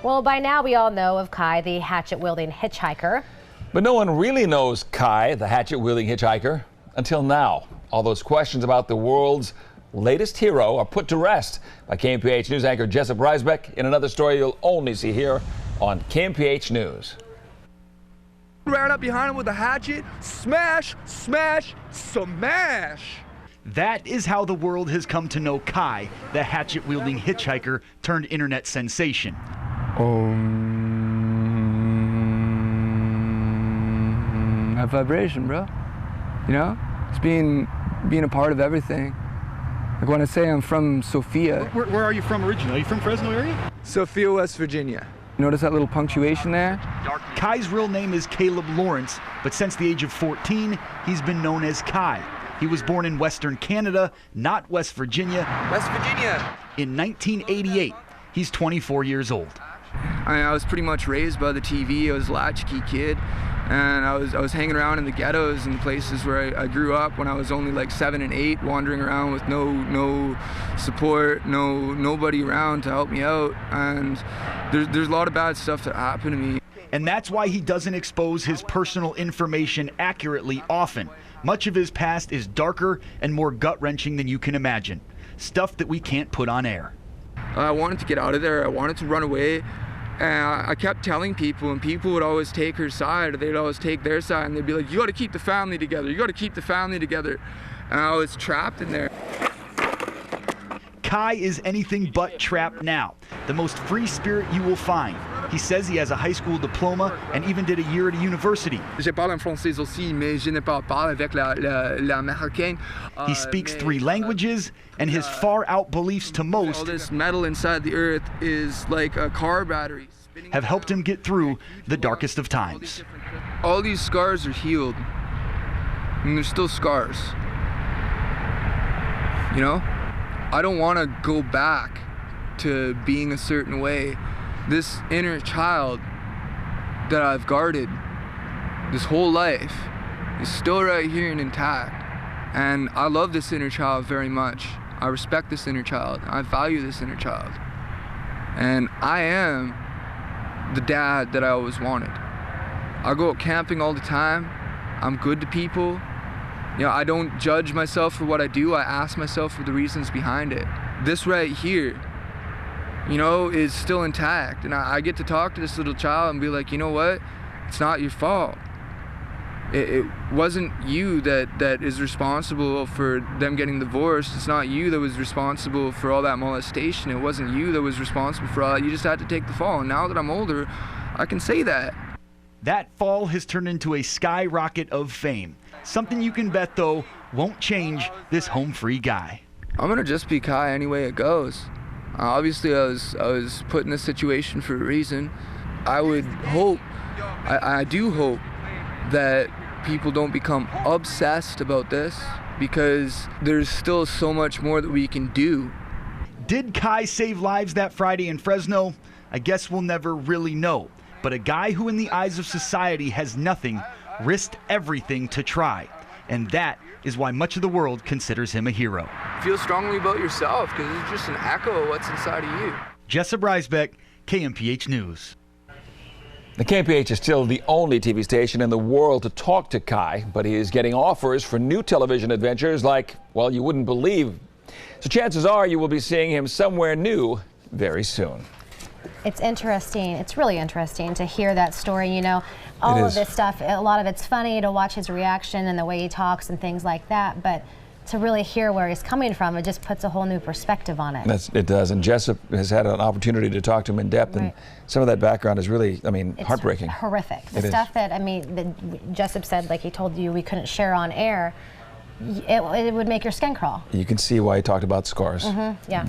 Well, by now we all know of Kai, the hatchet-wielding hitchhiker. But no one really knows Kai, the hatchet-wielding hitchhiker, until now. All those questions about the world's latest hero are put to rest by KMPH News anchor Jessob Reisbeck in another story you'll only see here on KMPH News. Ran up behind him with a hatchet, smash, smash, smash. That is how the world has come to know Kai, the hatchet-wielding hitchhiker turned internet sensation. That vibration, bro. You know, it's being a part of everything. Like when I say I'm from Sophia. Where are you from originally? Are you from Fresno area? Sophia, West Virginia. Notice that little punctuation there? Kai's real name is Caleb Lawrence, but since the age of 14, he's been known as Kai. He was born in Western Canada, not West Virginia. West Virginia. In 1988, he's 24 years old. I was pretty much raised by the TV. I was a latchkey kid, and I was hanging around in the ghettos and places where I grew up when I was only like 7 and 8, wandering around with no support, nobody around to help me out. And there's a lot of bad stuff that happened to me. And that's why he doesn't expose his personal information accurately often. Much of his past is darker and more gut-wrenching than you can imagine. Stuff that we can't put on air. I wanted to get out of there. I wanted to run away. And I kept telling people, and people would always take her side, or they'd always take their side, and they'd be like, you got to keep the family together. You got to keep the family together. And I was trapped in there. Kai is anything but trapped now. The most free spirit you will find. He says he has a high school diploma and even did a year at a university. Je parle en français aussi, mais je ne parle pas avec l'américaine. He speaks 3 languages, and his far-out beliefs to most All this metal inside the earth is like a car battery. have helped him get through the darkest of times. All these scars are healed, and they're still scars. You know? I don't want to go back to being a certain way. This inner child that I've guarded this whole life is still right here and intact. And I love this inner child very much. I respect this inner child. I value this inner child. And I am the dad that I always wanted. I go out camping all the time. I'm good to people. You know, I don't judge myself for what I do. I ask myself for the reasons behind it. This right here, you know, is still intact. And I get to talk to this little child and be like, you know what? It's not your fault. It wasn't you that is responsible for them getting divorced. It's not you that was responsible for all that molestation. It wasn't you that was responsible for all that. You just had to take the fall. And now that I'm older, I can say that. That fall has turned into a skyrocket of fame. Something you can bet, though, won't change this home-free guy. I'm gonna just be Kai any way it goes. Obviously, I was put in this situation for a reason. I would hope, I do hope that people don't become obsessed about this, because there's still so much more that we can do. Did Kai save lives that Friday in Fresno? I guess we'll never really know. But a guy who in the eyes of society has nothing risked everything to try. And that is why much of the world considers him a hero. Feel strongly about yourself, because it's just an echo of what's inside of you. Jessob Reisbeck, KMPH News. The KMPH is still the only TV station in the world to talk to Kai, but he is getting offers for new television adventures like, well, you wouldn't believe. So chances are you will be seeing him somewhere new very soon. It's interesting. It's really interesting to hear that story. You know, all of this stuff, a lot of it's funny to watch his reaction and the way he talks and things like that, but to really hear where he's coming from, it just puts a whole new perspective on it. It does, and Jessob has had an opportunity to talk to him in depth, and some of that background is really, I mean, it's heartbreaking. Horrific. The stuff that, I mean, that Jessob said, like he told you we couldn't share on air, it would make your skin crawl. You can see why he talked about scars. Yeah.